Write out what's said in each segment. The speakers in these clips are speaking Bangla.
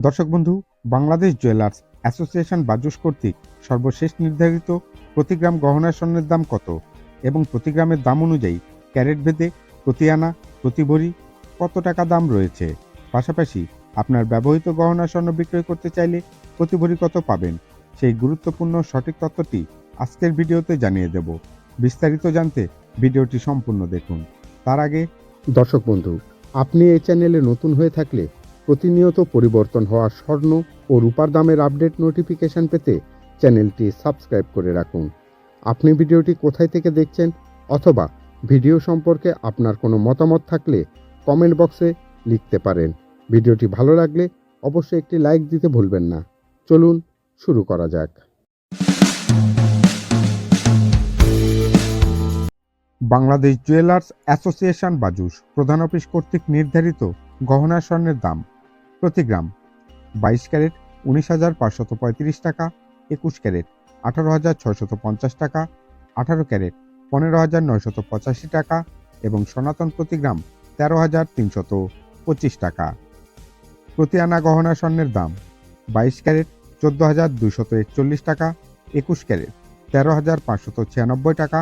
দর্শক বন্ধু, বাংলাদেশ জুয়েলার্স অ্যাসোসিয়েশন বাজুস কর্তৃক সর্বশেষ নির্ধারিত প্রতি গ্রাম গহনা স্বর্ণের দাম কত এবং প্রতি গ্রামের দাম অনুযায়ী ক্যারেট ভেদে প্রতি আনা প্রতি ভরি কত টাকা দাম রয়েছে। পাশাপাশি আপনার ব্যবহৃত গহনা স্বর্ণ বিক্রয় করতে চাইলে প্রতি ভরি কত পাবেন, সেই গুরুত্বপূর্ণ সঠিক তথ্যটি আজকের ভিডিওতে জানিয়ে দেব। বিস্তারিত জানতে ভিডিওটি সম্পূর্ণ দেখুন। তার আগে দর্শক বন্ধু, আপনি এই চ্যানেলে নতুন হয়ে থাকলে প্রতিনিয়ত পরিবর্তন হওয়া স্বর্ণ ও রূপার দামের আপডেট নোটিফিকেশন পেতে চ্যানেলটি সাবস্ক্রাইব করে রাখুন। আপনি ভিডিওটি কোথায় থেকে দেখছেন অথবা ভিডিও সম্পর্কে আপনার কোনো মতামত থাকলে কমেন্ট বক্সে লিখতে পারেন। ভিডিওটি ভালো লাগলে অবশ্যই একটি লাইক দিতে ভুলবেন না। চলুন শুরু করা যাক। বাংলাদেশ জুয়েলার্স অ্যাসোসিয়েশন বাজুস প্রধান অফিস কর্তৃক নির্ধারিত গহনা স্বর্ণের দাম প্রতি গ্রাম 22 ক্যারেট 19,535 টাকা, 21 ক্যারেট 18,650 টাকা, 18 ক্যারেট 15,985 টাকা এবং সনাতন প্রতি গ্রাম 13,325 টাকা। প্রতি আনা গহনা স্বর্ণের দাম 22 ক্যারেট 14,241 টাকা, 21 ক্যারেট 13,596 টাকা,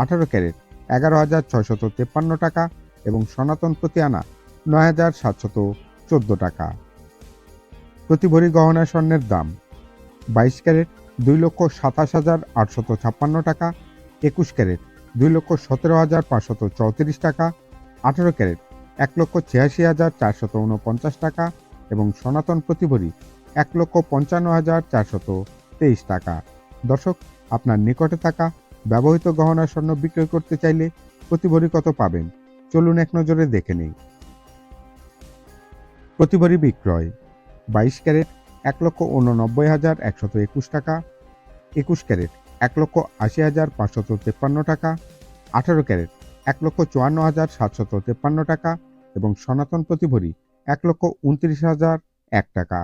18 ক্যারেট 11,653 টাকা এবং সনাতন প্রতি আনা 9,714 টাকা। প্রতি ভরি গহনা স্বর্ণের দাম 22 ক্যারেট 2,27,856 টাকা, 21 ক্যারেট 2,17,534 টাকা, 18 ক্যারেট 1,86,449 টাকা এবং সনাতন প্রতি ভরি 1,55,423 টাকা। দর্শক, আপনার নিকটে থাকা ব্যবহৃত গহনা স্বর্ণ বিক্রয় করতে চাইলে প্রতি ভরি কত পাবেন, চলুন এক নজরে দেখে নেই। প্রতি ভরি বিক্রয় 22 ক্যারেট 1,89,121 টাকা, 21 ক্যারেট 1,80,553 টাকা, 18 ক্যারেট 1,54,753 টাকা এবং সনাতন প্রতি ভরি 1,29,001 টাকা।